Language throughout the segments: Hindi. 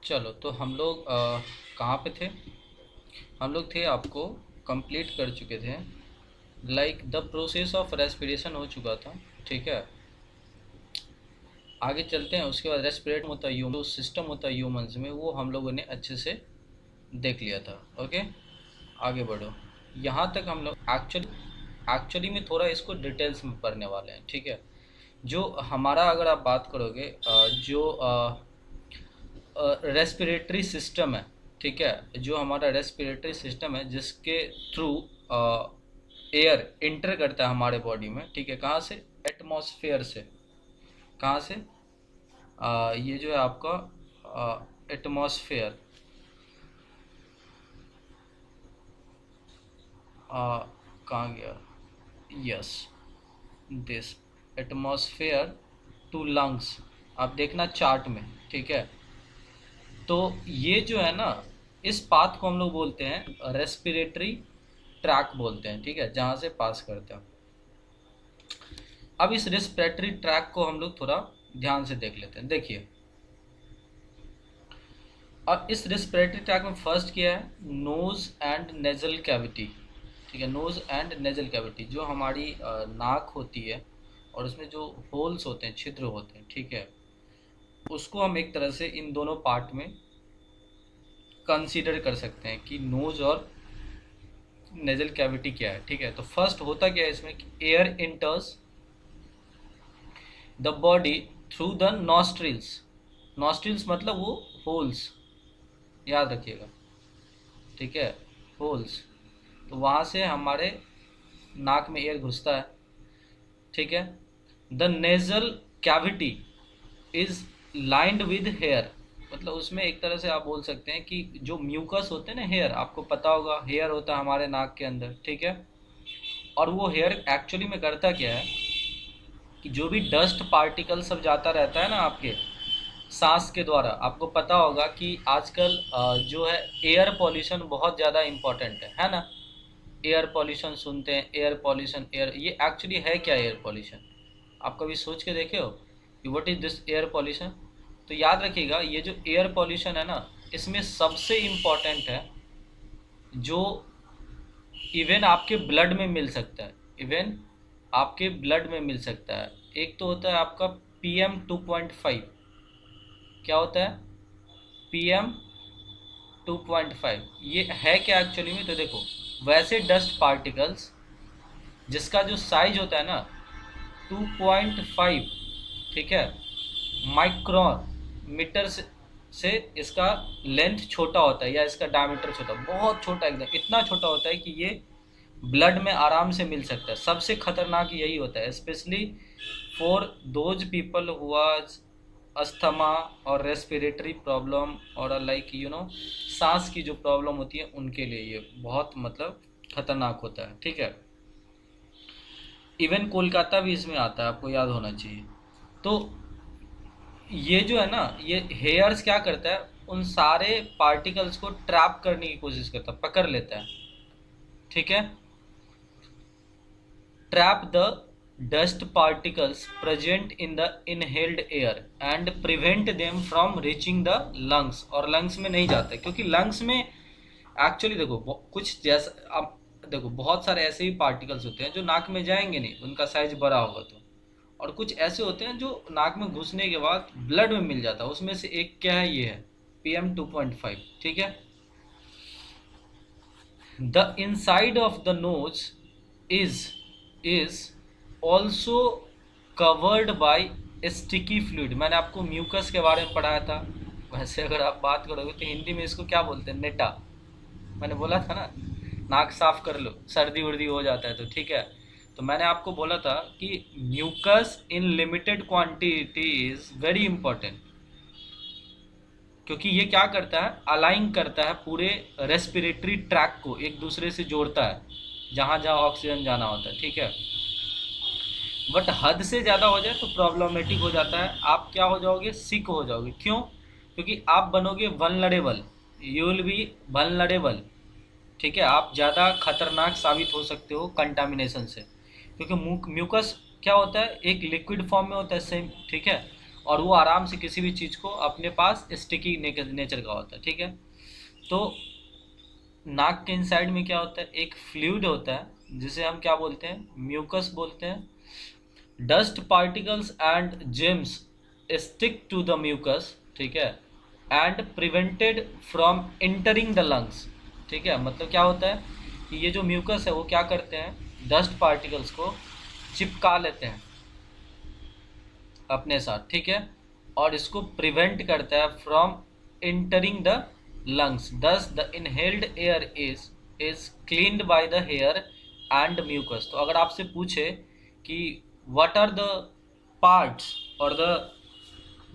चलो तो हम लोग कहाँ पे थे? हम लोग थे, आपको कंप्लीट कर चुके थे। Like the process of respiration हो चुका था। ठीक है, आगे चलते हैं। उसके बाद रेस्पिरेट होता है जो सिस्टम होता है ह्यूमंस में, वो हम लोगों ने अच्छे से देख लिया था। ओके, आगे बढ़ो। यहाँ तक हम लोग एक्चुअली में थोड़ा इसको डिटेल्स में पढ़ने वाले हैं। ठीक है, जो हमारा, अगर आप बात करोगे जो रेस्पिरेटरी सिस्टम है। ठीक है, जो हमारा रेस्पिरेटरी सिस्टम है जिसके थ्रू एयर इंटर करता है हमारे बॉडी में। ठीक है, कहाँ से? एटमॉस्फेयर से। कहाँ से? ये जो है आपका एटमॉस्फेयर। कहाँ गया? Yes, this atmosphere to lungs. आप देखना चार्ट में। ठीक है, तो ये जो है ना, इस पाथ को हम लोग बोलते हैं रेस्पिरेटरी ट्रैक बोलते हैं। ठीक है, जहाँ से पास करते हैं। अब इस रेस्पिरेटरी ट्रैक को हम लोग थोड़ा ध्यान से देख लेते हैं। देखिए, अब इस रेस्पिरेटरी ट्रैक में फर्स्ट क्या है? Nose and nasal cavity. ठीक है, नोज एंड नेजल कैविटी, जो हमारी नाक होती है और उसमें जो होल्स होते हैं, छिद्र होते हैं। ठीक है, उसको हम एक तरह से इन दोनों पार्ट में कंसीडर कर सकते हैं कि नोज और नेजल कैविटी क्या है। ठीक है, तो फर्स्ट होता क्या है इसमें कि air इंटर्स the body through the nostrils. Nostrils मतलब वो होल्स, याद रखिएगा। ठीक है, होल्स, तो वहाँ से हमारे नाक में एयर घुसता है। ठीक है, the nasal cavity is lined with hair. मतलब उसमें एक तरह से आप बोल सकते हैं कि जो म्यूकस होते हैं ना, हेयर, आपको पता होगा हेयर होता है हमारे नाक के अंदर। ठीक है, और वो हेयर एक्चुअली में करता क्या है कि जो भी डस्ट पार्टिकल सब जाता रहता है ना आपके सांस के द्वारा, आपको पता होगा कि आजकल जो है एयर पॉल्यूशन बहुत ज़्यादा इम्पोर्टेंट है ना। एयर पॉल्यूशन सुनते हैं, एयर पॉल्यूशन, एयर, ये एक्चुअली है क्या एयर पॉल्यूशन? आप कभी सोच के देखे हो कि what is this air pollution? तो याद रखिएगा, ये जो एयर पॉल्यूशन है ना, इसमें सबसे इम्पॉर्टेंट है जो इवन आपके ब्लड में मिल सकता है। इवन आपके ब्लड में मिल सकता है। एक तो होता है आपका PM 2.5। क्या होता है? PM 2.5। ये है क्या एक्चुअली में? तो देखो, वैसे डस्ट पार्टिकल्स जिसका जो साइज होता है ना 2.5, ठीक है, माइक्रोन मीटर से इसका लेंथ छोटा होता है, या इसका डायमीटर छोटा, बहुत छोटा, एकदम इतना छोटा होता है कि ये ब्लड में आराम से मिल सकता है। सबसे खतरनाक यही होता है, specially for those people who are asthma और रेस्पिरेटरी प्रॉब्लम और लाइक सांस की जो प्रॉब्लम होती है, उनके लिए ये बहुत मतलब खतरनाक होता है। ठीक है, इवन कोलकाता भी इसमें आता है, आपको याद होना चाहिए। तो ये जो है ना, ये हेयर्स क्या करता है, उन सारे पार्टिकल्स को ट्रैप करने की कोशिश करता है, पकड़ लेता है। ठीक है, trap the dust particles present in the inhaled air and prevent them from reaching the lungs. और लंग्स में नहीं जाता, क्योंकि लंग्स में एक्चुअली देखो कुछ जैसा, आप देखो बहुत सारे ऐसे ही पार्टिकल्स होते हैं जो नाक में जाएंगे नहीं, उनका साइज बड़ा होगा तो। और कुछ ऐसे होते हैं जो नाक में घुसने के बाद ब्लड में मिल जाता है। उसमें से एक क्या है? ये है PM 2.5। ठीक है, the inside of the nose is also covered by sticky fluid. मैंने आपको म्यूकस के बारे में पढ़ाया था। वैसे अगर आप बात करोगे तो हिंदी में इसको क्या बोलते हैं? नेटा। मैंने बोला था ना, नाक साफ कर लो, सर्दी उर्दी हो जाता है तो। ठीक है, तो मैंने आपको बोला था कि mucus in limited quantity is very important, क्योंकि ये क्या करता है, अलाइन करता है पूरे रेस्पिरेटरी ट्रैक को, एक दूसरे से जोड़ता है जहाँ जहाँ ऑक्सीजन जाना होता है। ठीक है, बट हद से ज़्यादा हो जाए तो प्रॉब्लमेटिक हो जाता है। आप क्या हो जाओगे? सिक हो जाओगे। क्यों? क्योंकि आप बनोगे vulnerable, you will be vulnerable. ठीक है, आप ज़्यादा खतरनाक साबित हो सकते हो कंटामिनेशन से, क्योंकि म्यूकस क्या होता है, एक लिक्विड फॉर्म में होता है सेम। ठीक है, और वो आराम से किसी भी चीज़ को अपने पास स्टिकी नेचर का होता है, ठीक है। तो नाक के इनसाइड में क्या होता है, एक फ्लूइड होता है जिसे हम क्या बोलते हैं, म्यूकस बोलते हैं। Dust particles and germs stick to the mucus, ठीक है, and prevented from entering the lungs, ठीक है। मतलब क्या होता है कि ये जो म्यूकस है वो क्या करते हैं, डस्ट पार्टिकल्स को चिपका लेते हैं अपने साथ, ठीक है, और इसको प्रिवेंट करता है from entering the lungs. Thus the inhaled air is cleaned by the hair and mucus. तो अगर आपसे पूछे कि व्हाट आर द पार्ट्स और the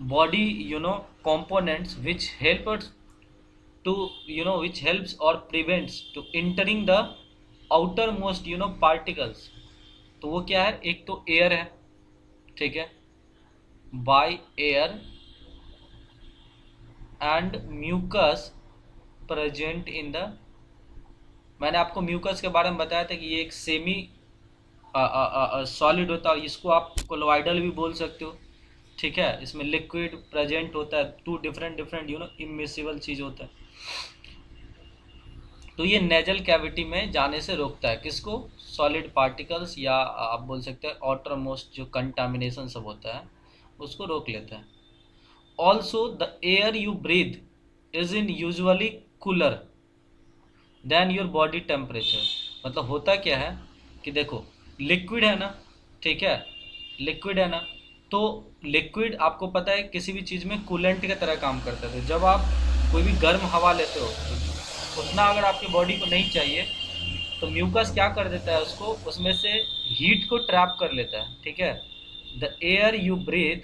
body components which help us to which helps or prevents to entering the outermost particles, तो वो क्या है, एक तो एयर है, ठीक है, by air and mucus present in the, मैंने आपको म्यूकस के बारे में बताया था कि ये एक सेमी सॉलिड होता है, इसको आप कोलोइडल भी बोल सकते हो, ठीक है। इसमें लिक्विड प्रेजेंट होता है, टू डिफरेंट इमिसिबल चीज होता है। तो ये नेजल कैविटी में जाने से रोकता है किसको, सॉलिड पार्टिकल्स, या आप बोल सकते हैं आउटर मोस्ट जो कंटामिनेशन सब होता है उसको रोक लेता है। Also the air you breathe is in usually cooler than your body temperature. मतलब होता क्या है कि देखो लिक्विड है ना, ठीक है, लिक्विड है ना, तो लिक्विड आपको पता है किसी भी चीज़ में कूलेंट की तरह काम करता है। तो जब आप कोई भी गर्म हवा लेते हो तो उतना अगर आपकी बॉडी को नहीं चाहिए तो म्यूकस क्या कर देता है, उसको उसमें से हीट को ट्रैप कर लेता है, ठीक है। The air you breathe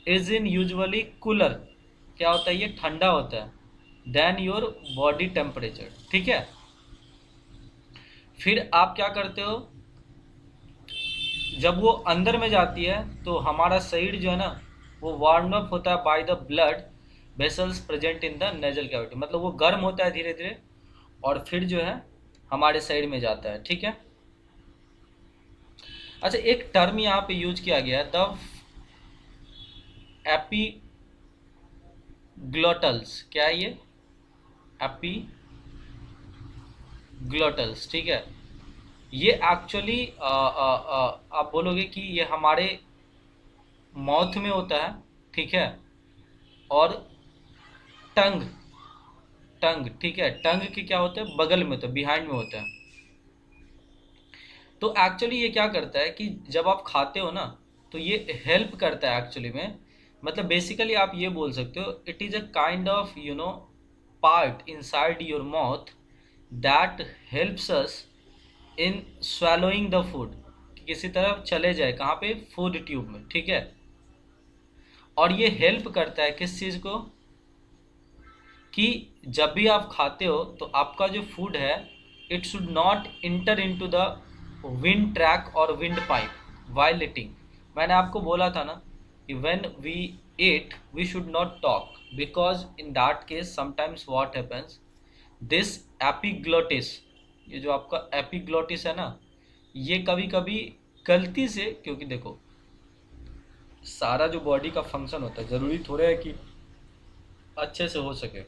is in usually cooler, क्या होता है, ये ठंडा होता है, देन योर बॉडी टेम्परेचर, ठीक है। फिर आप क्या करते हो, जब वो अंदर में जाती है तो हमारा शरीर जो है ना वो वार्म अप होता है by the blood vessels present in the nasal cavity. मतलब वो गर्म होता है धीरे धीरे और फिर जो है हमारे शरीर में जाता है, ठीक है। अच्छा, एक टर्म यहाँ पे यूज किया गया है, द एपीग्लोटल्स। क्या है ये, एपीग्लोटल्स, ठीक है। ये एक्चुअली आप बोलोगे कि ये हमारे माउथ में होता है, ठीक है, और टंग, टंग, ठीक है, टंग के क्या होता है, बगल में होता है, बिहाइंड में होता है। तो एक्चुअली ये क्या करता है कि जब आप खाते हो ना तो ये हेल्प करता है एक्चुअली में। मतलब बेसिकली आप ये बोल सकते हो it is a kind of part inside your mouth that helps us in swallowing the food, किसी तरफ चले जाए, कहाँ पे, फूड ट्यूब में, ठीक है। और ये हेल्प करता है किस चीज़ को, कि जब भी आप खाते हो तो आपका जो फूड है it should not enter into the wind track और विंड पाइप वाइल ईटिंग। मैंने आपको बोला था ना कि when we eat we should not talk, because in that case sometimes what happens, this epiglottis, ये जो आपका एपिग्लोटिस है ना, ये कभी कभी गलती से, क्योंकि देखो सारा जो बॉडी का फंक्शन होता है ज़रूरी थोड़ा है कि अच्छे से हो सके,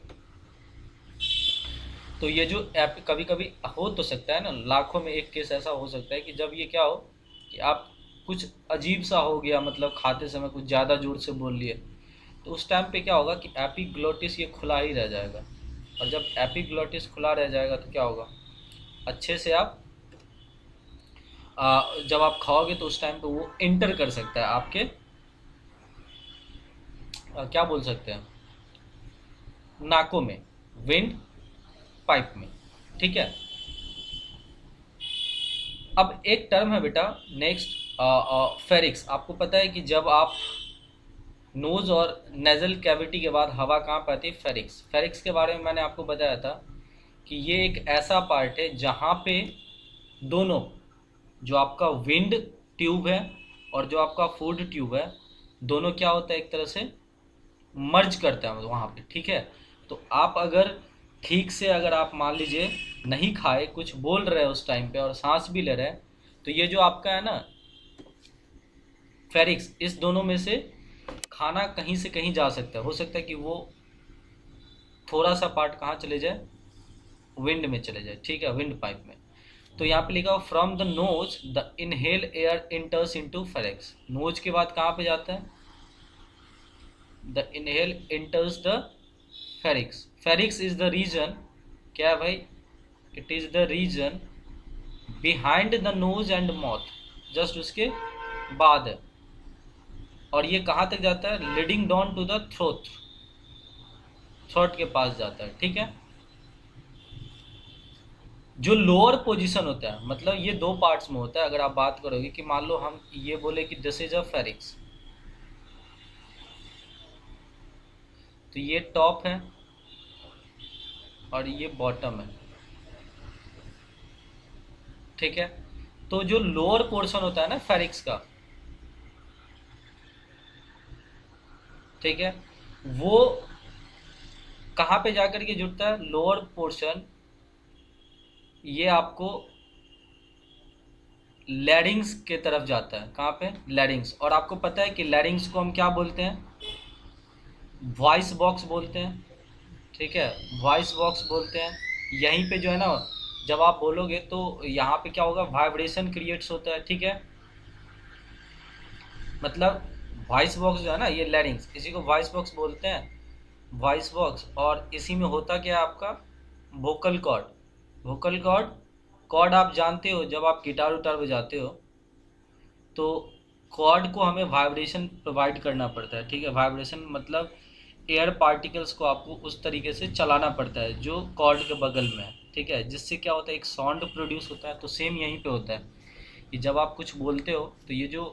तो ये जो ऐप कभी कभी हो तो सकता है ना, लाखों में एक केस ऐसा हो सकता है कि जब ये क्या हो कि आप कुछ अजीब सा हो गया, मतलब खाते समय कुछ ज़्यादा जोर से बोल लिए, तो उस टाइम पे क्या होगा कि एपिग्लोटिस ये खुला ही रह जाएगा। और जब एपिग्लोटिस खुला रह जाएगा तो क्या होगा, अच्छे से आप जब आप खाओगे तो उस टाइम पे वो एंटर कर सकता है आपके क्या बोल सकते हैं, नाकों में, विंड पाइप में, ठीक है। अब एक टर्म है बेटा नेक्स्ट, फेरिक्स। आपको पता है कि जब आप नोज और नेजल कैविटी के बाद हवा कहाँ पे आती है, फेरिक्स। फेरिक्स के बारे में मैंने आपको बताया था कि ये एक ऐसा पार्ट है जहाँ पे दोनों, जो आपका विंड ट्यूब है और जो आपका फूड ट्यूब है, दोनों क्या होता है, एक तरह से मर्ज करता है वहाँ पे, ठीक है। तो आप अगर ठीक से, अगर आप मान लीजिए नहीं खाए, कुछ बोल रहे हैं उस टाइम पे और सांस भी ले रहे हैं, तो ये जो आपका है ना फेरिक्स, इस दोनों में से खाना कहीं से कहीं जा सकता है, हो सकता है कि वो थोड़ा सा पार्ट कहाँ चले जाए, विंड में चले जाए, ठीक है, विंड पाइप में। तो यहाँ पे लिखा हो from the nose the inhale air enters into pharynx. Nose के बाद कहाँ पे जाता है, the inhale enters the pharynx. Pharynx is the region, क्या है भाई, it is the region behind the nose and mouth, just उसके बाद है। और ये कहाँ तक जाता है, leading down to the throat, throat के पास जाता है, ठीक है। जो लोअर पोजीशन होता है, मतलब ये दो पार्ट्स में होता है। अगर आप बात करोगे कि मान लो हम ये बोले कि दिस इज अ फेरिक्स, तो ये टॉप है और ये बॉटम है, ठीक है। तो जो लोअर पोर्शन होता है ना फेरिक्स का, ठीक है, वो कहाँ पे जाकर के जुड़ता है, लोअर पोर्शन, ये आपको लैरिंग्स के तरफ जाता है। कहाँ पे, लैरिंग्स। और आपको पता है कि लैरिंग्स को हम क्या बोलते हैं, वॉइस बॉक्स बोलते हैं, ठीक है, वॉइस बॉक्स बोलते हैं। यहीं पे जो है ना, जब आप बोलोगे तो यहाँ पे क्या होगा, वाइब्रेशन क्रिएट्स होता है, ठीक है। मतलब वॉइस बॉक्स जो है ना, ये लैरिंग्स, इसी को वॉइस बॉक्स बोलते हैं, वॉइस बॉक्स। और इसी में होता क्या है आपका, vocal cord. Vocal cord, cord आप जानते हो, जब आप गिटार उटार बजाते हो तो कॉर्ड को हमें वाइब्रेशन प्रोवाइड करना पड़ता है, ठीक है। वाइब्रेशन मतलब एयर पार्टिकल्स को आपको उस तरीके से चलाना पड़ता है जो कॉर्ड के बगल में है, ठीक है, जिससे क्या होता है, एक साउंड प्रोड्यूस होता है। तो सेम यहीं पे होता है कि जब आप कुछ बोलते हो तो ये जो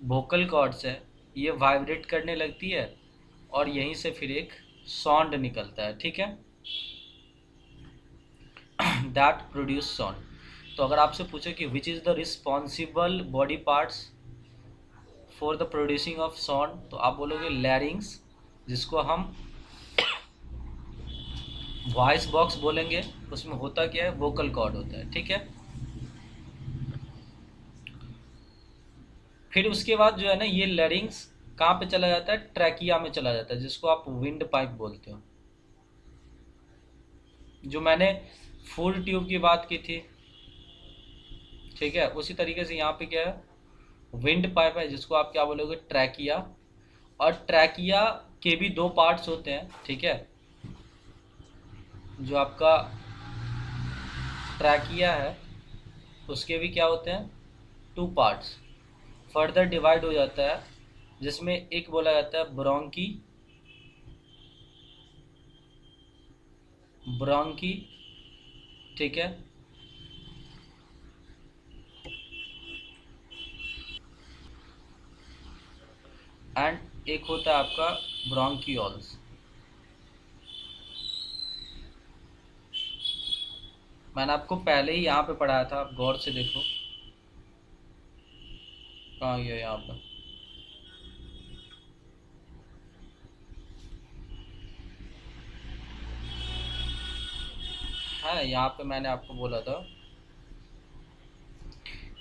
वोकल कॉर्ड्स है ये वाइब्रेट करने लगती है और यहीं से फिर एक साउंड निकलता है, ठीक है, दैट प्रोड्यूस साउंड। तो अगर आपसे पूछे कि which is the responsible body parts for the producing of sound, तो आप बोलोगे लैरिंग्स, जिसको हम वॉइस बॉक्स बोलेंगे। उसमें होता क्या है, वोकल कॉर्ड होता है, ठीक है। फिर उसके बाद जो है ना, ये लैरिंग्स कहाँ पे चला जाता है, ट्रैकिया में चला जाता है, जिसको आप विंड पाइप बोलते हो। जो मैंने फुल ट्यूब की बात की थी, ठीक है, उसी तरीके से यहाँ पे क्या है, विंड पाइप है, जिसको आप क्या बोलोगे, ट्रैकिया। और ट्रैकिया के भी दो पार्ट्स होते हैं, ठीक है। जो आपका ट्रैकिया है उसके भी क्या होते हैं, टू पार्ट्स, फर्दर डिवाइड हो जाता है, जिसमें एक बोला जाता है ब्रोंकी, ब्रोंकी, ठीक है, एंड एक होता है आपका ब्रोंकियोल्स। मैंने आपको पहले ही यहाँ पे पढ़ाया था, आप गौर से देखो, कहाँ गया यहाँ पे, है यहाँ पे मैंने आपको बोला था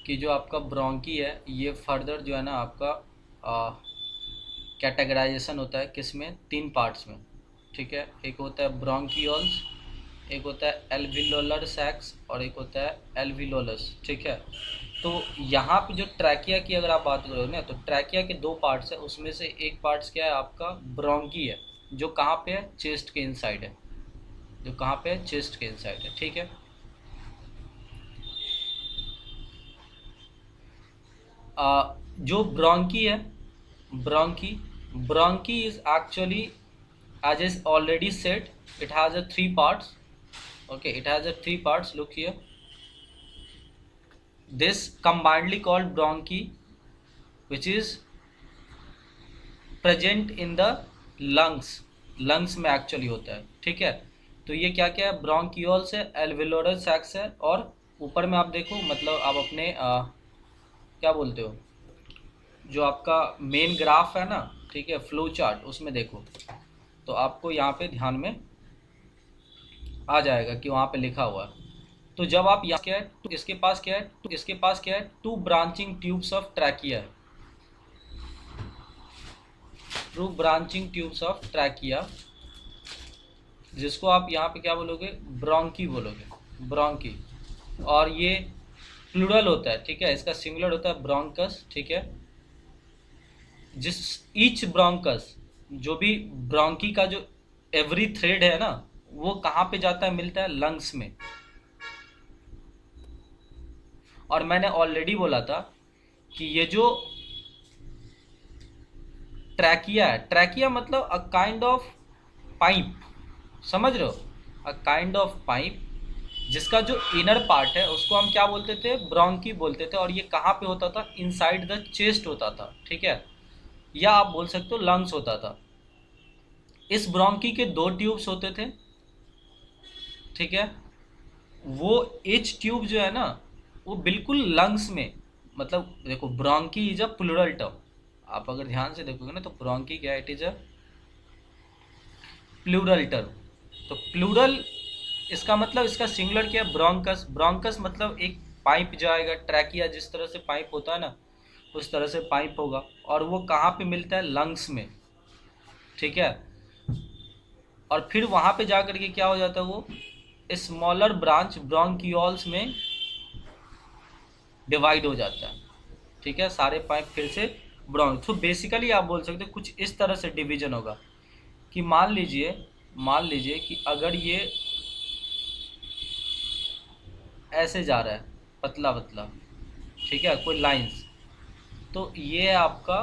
कि जो आपका ब्रोंकी है ये फर्दर जो है ना आपका कैटेगराइजेशन होता है किस में, तीन पार्ट्स में, ठीक है। एक होता है ब्रोंकियोल्स, एक होता है एल्विलोलर सैक्स और एक होता है एल्विलोलस, ठीक है। तो यहाँ पे जो ट्रैकिया की अगर आप बात करोगे ना, तो ट्रैकिया के दो पार्ट्स है, उसमें से एक पार्ट्स क्या है आपका, ब्रोंकी है, जो कहाँ पे है, चेस्ट के इनसाइड है, जो कहाँ पे है, चेस्ट के इनसाइड है, ठीक है। जो ब्रोंकी है, bronchi, bronchi is actually, as is already said, it has a three parts, okay, it has a three parts, look here, this combinedly called bronchi, which is present in the lungs, lungs में actually होता है, ठीक है। तो ये क्या क्या है, ब्रोंकियोल्स है, एल्वियोलर सैक्स है, और ऊपर में आप देखो, मतलब आप अपने क्या बोलते हो, जो आपका मेन ग्राफ है ना, ठीक है, फ्लो चार्ट, उसमें देखो तो आपको यहाँ पे ध्यान में आ जाएगा कि वहाँ पे लिखा हुआ है। तो जब आप यहाँ क्या है, तो इसके पास क्या है, तो इसके पास क्या है, two branching tubes of trachea है, through branching tubes of trachea, जिसको आप यहाँ पे क्या बोलोगे, ब्रोंकी बोलोगे, ब्रोंकी। और ये प्लूरल होता है, ठीक है, इसका सिंगुलर होता है ब्रोंकस, ठीक है। जिस ईच ब्रोंकस, जो भी ब्रोंकी का जो एवरी थ्रेड है ना, वो कहाँ पे जाता है, मिलता है लंग्स में। और मैंने ऑलरेडी बोला था कि ये जो ट्रैकिया है, ट्रैकिया मतलब अ काइंड ऑफ पाइप, समझ रहे हो, अ काइंड ऑफ पाइप, जिसका जो इनर पार्ट है उसको हम क्या बोलते थे, ब्रोंकी बोलते थे। और ये कहाँ पे होता था, इनसाइड द चेस्ट होता था, ठीक है, या आप बोल सकते हो लंग्स होता था। इस ब्रोंकी के दो ट्यूब्स होते थे, ठीक है। वो एच ट्यूब जो है ना, वो बिल्कुल लंग्स में, मतलब देखो bronchi is a plural term, आप अगर ध्यान से देखोगे ना तो ब्रोंकी क्या है, it is a plural term. तो प्लूरल, इसका मतलब इसका सिंगुलर क्या है, ब्रोंकस। ब्रोंकस मतलब एक पाइप जो आएगा, ट्रैकिया जिस तरह से पाइप होता है ना, उस तरह से पाइप होगा। और वो कहाँ पे मिलता है, लंग्स में, ठीक है। और फिर वहाँ पे जा करके क्या हो जाता है, वो स्मॉलर ब्रांच ब्रोंकियोल्स में डिवाइड हो जाता है, ठीक है। सारे पाइप फिर से ब्रोंक, तो बेसिकली आप बोल सकते हो कुछ इस तरह से डिवीजन होगा कि मान लीजिए कि अगर ये ऐसे जा रहा है, पतला पतला, ठीक है, कोई लाइंस, तो ये है आपका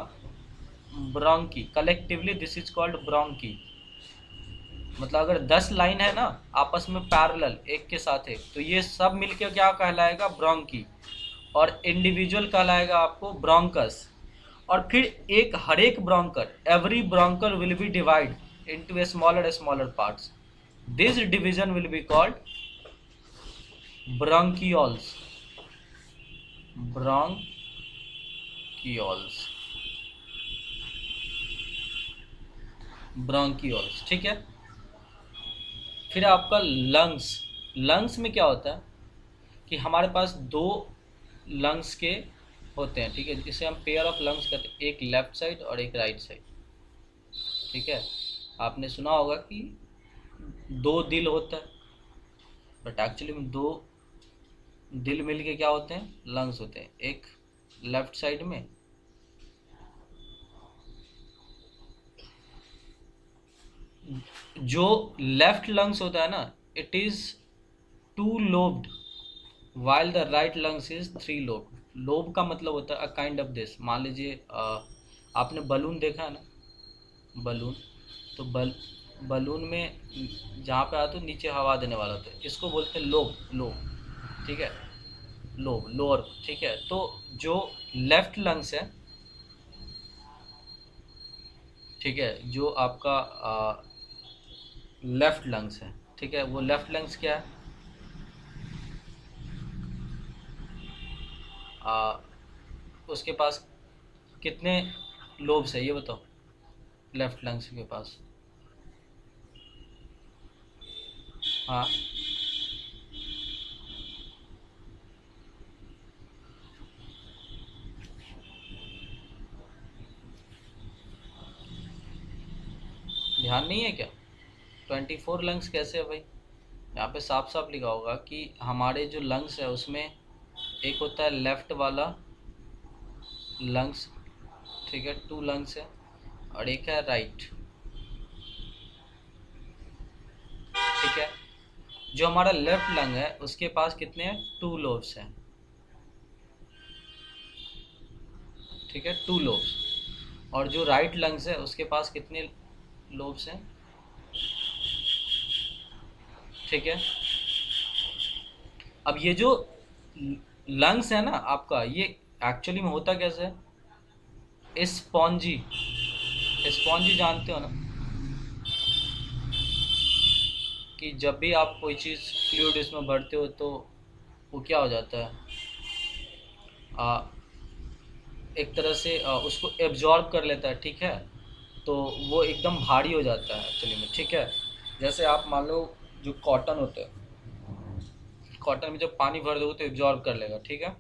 bronchi. Collectively this is called bronchi. मतलब अगर 10 लाइन है ना आपस में पैरेलल, एक के साथ एक, तो ये सब मिलके क्या कहलाएगा, ब्रोंकी। और इंडिविजुअल कहलाएगा आपको ब्रोंकस। और फिर एक हर एक bronchus, every bronchus will be divide into a smaller smaller parts. This division will be called bronchioles, bronchioles, bronchioles, ठीक है। फिर आपका लंग्स। लंग्स में क्या होता है कि हमारे पास दो लंग्स के होते हैं, ठीक है, जिसे हम पेयर ऑफ लंग्स कहते हैं, एक लेफ्ट साइड और एक राइट साइड, ठीक है। आपने सुना होगा कि दो दिल होता है, बट एक्चुअली में दो दिल मिल के क्या होते हैं, लंग्स होते हैं, एक लेफ्ट साइड में, जो लेफ्ट लंग्स होता है ना, it is two lobed, while the right lungs is three lobe. Lobe का मतलब होता है अ काइंड ऑफ दिस। मान लीजिए आपने बलून देखा है ना, बलून, तो बलून में जहाँ पे आता है नीचे हवा देने वाला होता है, इसको बोलते हैं लोब, लोब, ठीक है, लोब, लोअर, ठीक है। तो जो लेफ्ट लंग्स है, ठीक है, जो आपका लेफ्ट लंग्स है, ठीक है, वो लेफ्ट लंग्स क्या है, आ, उसके पास कितने लोब्स है ये बताओ, लेफ्ट लंग्स के पास। हाँ, ध्यान नहीं है क्या, 24 लंग्स कैसे है भाई। यहाँ पे साफ साफ लिखा होगा कि हमारे जो लंग्स है उसमें एक होता है लेफ्ट वाला लंग्स, ठीक है, 2 लंग्स है, और एक है राइट, ठीक है। जो हमारा लेफ्ट लंग है उसके पास कितने हैं, 2 लोब्स हैं, ठीक है, 2 लोब्स। और जो राइट लंग्स है उसके पास कितने लोब्स हैं, ठीक है। अब ये जो लंग्स है ना आपका, ये एक्चुअली में होता कैसे है, स्पॉन्जी, स्पॉन्जी जानते हो ना, कि जब भी आप कोई चीज़ फ्लूइड इसमें भरते हो तो वो क्या हो जाता है, आ, एक तरह से उसको एब्जॉर्ब कर लेता है, ठीक है। तो वो एकदम भारी हो जाता है एक्चुअली में, ठीक है। जैसे आप मान लो जो कॉटन होता है, कॉटन में जब पानी भर दोगे तो एब्जॉर्ब कर लेगा, ठीक है।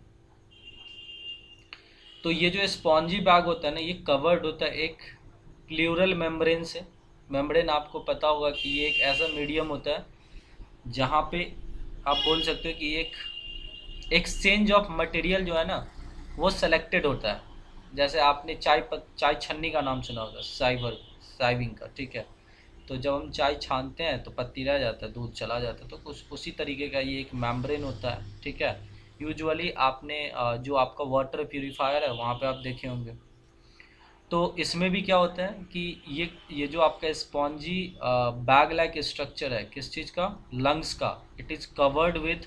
तो ये जो स्पॉन्जी बैग होता है ना, ये कवर्ड होता है एक प्लूरल मेम्ब्रेन से। मेम्ब्रेन आपको पता होगा कि ये एक ऐसा मीडियम होता है जहाँ पे आप बोल सकते हो कि एक एक्सचेंज ऑफ मटेरियल जो है ना वो सेलेक्टेड होता है। जैसे आपने चाय छन्नी का नाम सुना होगा, साइविंग का, ठीक है। तो जब हम चाय छानते हैं तो पत्ती रह जाता है, दूध चला जाता है, तो कुछ उसी तरीके का ये एक मेम्ब्रेन होता है, ठीक है। यूजुअली आपने जो आपका वाटर प्यूरिफायर है वहाँ पे आप देखे होंगे। तो इसमें भी क्या होता है कि ये जो आपका स्पॉन्जी बैग लाइक स्ट्रक्चर है, किस चीज़ का, लंग्स का, it is covered with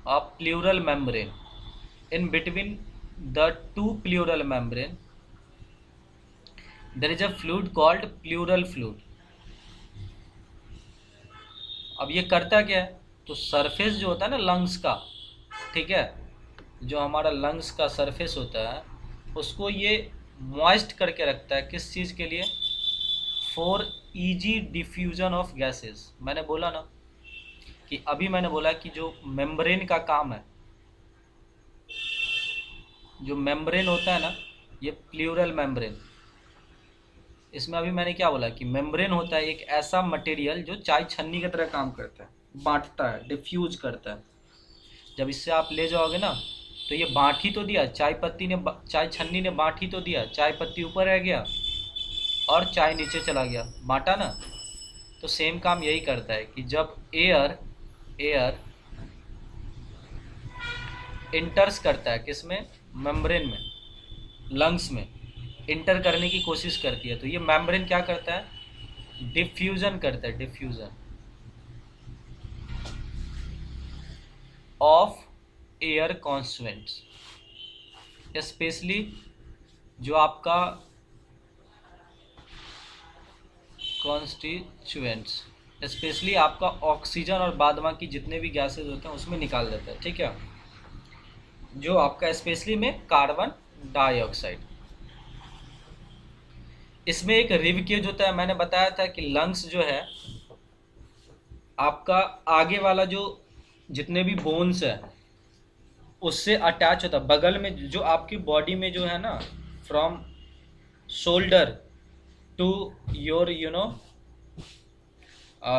a pleural membrane. In between the two pleural membrane there is a fluid called pleural fluid. अब ये करता क्या है, तो सरफेस जो होता है ना लंग्स का, ठीक है, जो हमारा लंग्स का सरफेस होता है उसको ये मॉइस्ट करके रखता है, किस चीज़ के लिए, for easy diffusion of gases. मैंने बोला ना कि अभी मैंने बोला कि जो मेम्ब्रेन का काम है, जो मेम्ब्रेन होता है ना, ये प्लूरल मेम्ब्रेन, इसमें अभी मैंने क्या बोला कि मेम्ब्रेन होता है एक ऐसा मटेरियल जो चाय छन्नी की तरह काम करता है, बांटता है, डिफ्यूज करता है। जब इससे आप ले जाओगे ना तो ये बांट ही तो दिया, चाय छन्नी ने बांट ही तो दिया, चाय पत्ती ऊपर रह गया और चाय नीचे चला गया, बांटा ना। तो सेम काम यही करता है कि जब एयर एयर इंटर्स करता है किसमें, मेम्ब्रेन में, लंग्स में इंटर करने की कोशिश करती है, तो ये मेम्ब्रेन क्या करता है, डिफ्यूजन करता है, diffusion of air constituents, specially जो आपका कॉन्स्टिट्यूएंट्स, स्पेशली आपका ऑक्सीजन और बाद बाकी जितने भी गैसेज होते हैं उसमें निकाल देता है, ठीक है। जो आपका स्पेशली में कार्बन डाइऑक्साइड। इसमें एक रिब केज होता है, मैंने बताया था कि लंग्स जो है आपका आगे वाला जो जितने भी बोन्स है उससे अटैच होता है, बगल में जो आपकी बॉडी में जो है ना, from shoulder to your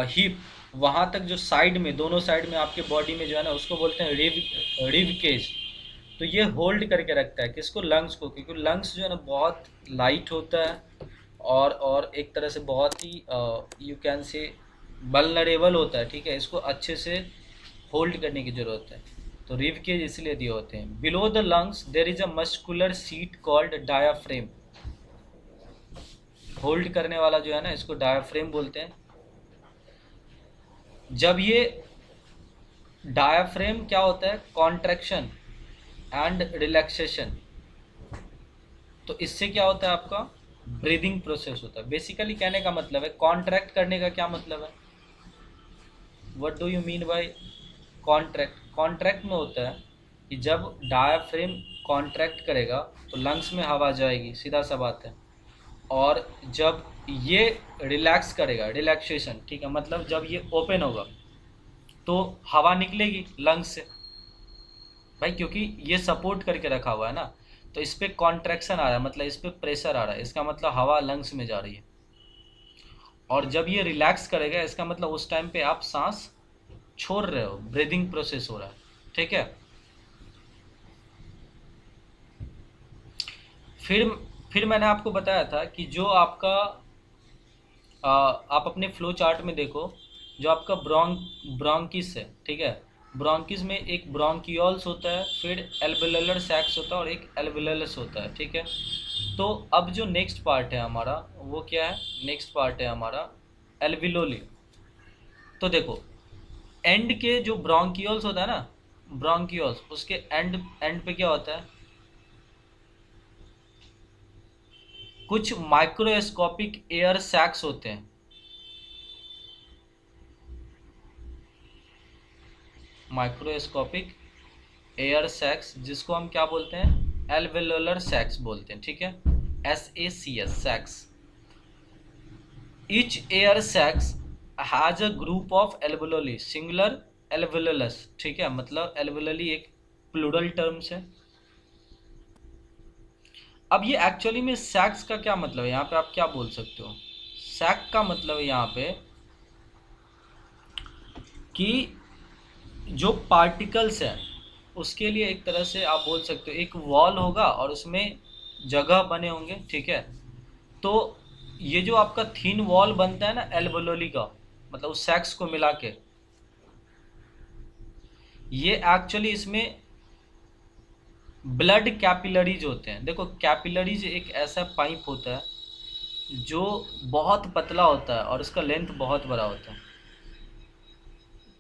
hip, वहाँ तक जो साइड में, दोनों साइड में आपके बॉडी में जो है ना उसको बोलते हैं रिब केज। तो ये होल्ड करके रखता है किसको, लंग्स को, क्योंकि लंग्स जो है ना बहुत लाइट होता है और एक तरह से बहुत ही यू कैन से वल्नरेबल होता है, ठीक है। इसको अच्छे से होल्ड करने की ज़रूरत है, तो रिब केज इसलिए दिए होते हैं। Below the lungs there is a muscular sheet called diaphragm. Hold करने वाला जो है ना इसको डायाफ्रेम बोलते हैं। जब ये डायाफ्रेम क्या होता है, कॉन्ट्रैक्शन एंड रिलैक्सेशन, तो इससे क्या होता है, आपका ब्रीदिंग प्रोसेस होता है। बेसिकली कहने का मतलब है, कॉन्ट्रैक्ट करने का क्या मतलब है, what do you mean by contract. Contract में होता है कि जब डायाफ्रेम कॉन्ट्रैक्ट करेगा तो लंग्स में हवा जाएगी, सीधा सा बात है। और जब ये रिलैक्स करेगा, रिलैक्सेशन, ठीक है, मतलब जब ये ओपन होगा तो हवा निकलेगी लंग्स से भाई, क्योंकि ये सपोर्ट करके रखा हुआ है ना, तो इस पर कॉन्ट्रैक्शन आ रहा है, मतलब इस पर प्रेशर आ रहा है, इसका मतलब हवा लंग्स में जा रही है। और जब ये रिलैक्स करेगा इसका मतलब उस टाइम पे आप सांस छोड़ रहे हो, ब्रीदिंग प्रोसेस हो रहा है, ठीक है। फिर फिर मैंने आपको बताया था कि जो आपका आप अपने फ्लो चार्ट में देखो, जो आपका ब्रोंकिस है, ठीक है, ब्रोंकिस में एक ब्रोंकियोल्स होता है, फिर एल्वेलर सैक्स होता है और एक एल्वेलस होता है, ठीक है। तो अब जो नेक्स्ट पार्ट है हमारा वो क्या है, नेक्स्ट पार्ट है हमारा एल्विलोली। तो देखो एंड के जो ब्रोंकियोल्स होता है ना, ब्रोंकियोल्स, उसके एंड एंड पे क्या होता है, कुछ माइक्रोस्कोपिक एयर सैक्स होते हैं, माइक्रोस्कोपिक एयर सैक्स, जिसको हम क्या बोलते हैं, एल्वेलुलर सैक्स बोलते हैं, ठीक है, SACS sacs. Each air sacs has a group of alveoli, singular alveolus, ठीक है, मतलब एल्वेलोली एक प्लूरल टर्म्स है। अब ये एक्चुअली में सैक्स का क्या मतलब है, यहाँ पे आप क्या बोल सकते हो? सैक का मतलब है यहाँ पे कि जो पार्टिकल्स हैं उसके लिए एक तरह से आप बोल सकते हो एक वॉल होगा और उसमें जगह बने होंगे, ठीक है। तो ये जो आपका थीन वॉल बनता है ना एल्वेओली का, मतलब उस सैक्स को मिला के, ये एक्चुअली इसमें ब्लड कैपिलरीज होते हैं। देखो कैपिलरीज एक ऐसा पाइप होता है जो बहुत पतला होता है और उसका लेंथ बहुत बड़ा होता है।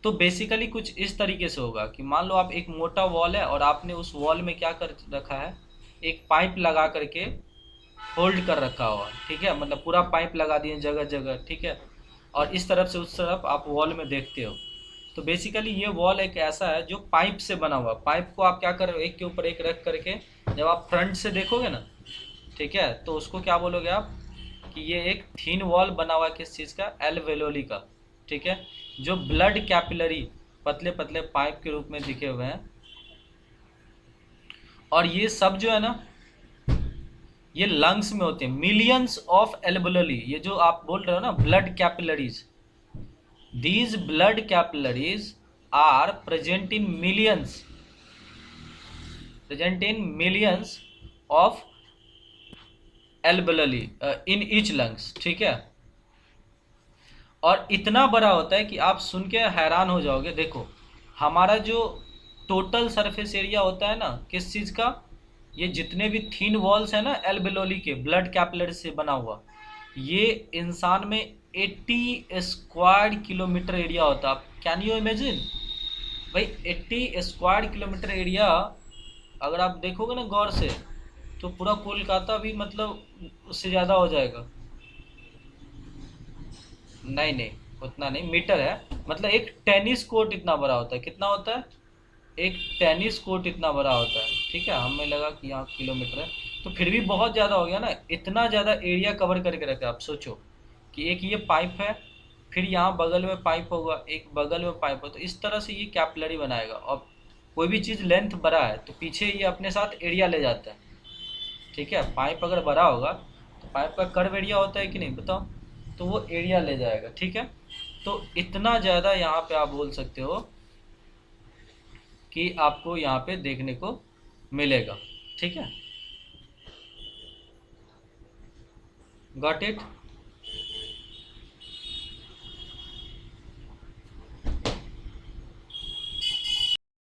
तो बेसिकली कुछ इस तरीके से होगा कि मान लो आप एक मोटा वॉल है और आपने उस वॉल में क्या कर रखा है, एक पाइप लगा करके होल्ड कर रखा हुआ, ठीक है, मतलब पूरा पाइप लगा दिए जगह जगह, ठीक है, और इस तरफ से उस तरफ आप वॉल में देखते हो। तो बेसिकली ये वॉल एक ऐसा है जो पाइप से बना हुआ, पाइप को आप क्या कर रहे हो एक के ऊपर एक रख करके जब आप फ्रंट से देखोगे ना, ठीक है, तो उसको क्या बोलोगे आप कि ये एक थीन वॉल बना हुआ है किस चीज़ का, एल्वेओली का, ठीक है, जो ब्लड कैपिलरी पतले पतले पाइप के रूप में दिखे हुए हैं। और ये सब जो है ना ये लंग्स में होते हैं, मिलियंस ऑफ एल्वेओली, ये जो आप बोल रहे हो ना blood capillaries, these blood capillaries are present in millions of alveoli in each lungs, ठीक है। और इतना बड़ा होता है कि आप सुन के हैरान हो जाओगे। देखो हमारा जो टोटल सरफेस एरिया होता है ना किस चीज़ का, ये जितने भी थीन वॉल्स हैं ना एल्वेओली के ब्लड कैपिलरी से बना हुआ, ये इंसान में 80 स्क्वायर किलोमीटर एरिया होता है। कैन यू इमेजिन भाई, 80 स्क्वायर किलोमीटर एरिया अगर आप देखोगे ना गौर से तो पूरा कोलकाता भी मतलब उससे ज़्यादा हो जाएगा। नहीं नहीं, उतना नहीं, मीटर है, मतलब एक टेनिस कोर्ट इतना बड़ा होता है। कितना होता है? एक टेनिस कोर्ट इतना बड़ा होता है, ठीक है, हमें लगा कि यहाँ किलोमीटर है, तो फिर भी बहुत ज़्यादा हो गया ना, इतना ज़्यादा एरिया कवर करके रखा है। आप सोचो कि एक ये पाइप है, फिर यहाँ बगल में पाइप होगा, एक बगल में पाइप हो, तो इस तरह से ये कैपिलरी बनाएगा। और कोई भी चीज़ लेंथ बड़ा है तो पीछे ये अपने साथ एरिया ले जाता है, ठीक है। पाइप अगर बड़ा होगा तो पाइप का कर्व एरिया होता है कि नहीं बताओ, तो वो एरिया ले जाएगा, ठीक है। तो इतना ज़्यादा यहाँ पे आप बोल सकते हो कि आपको यहाँ पे देखने को मिलेगा, ठीक है। Got it?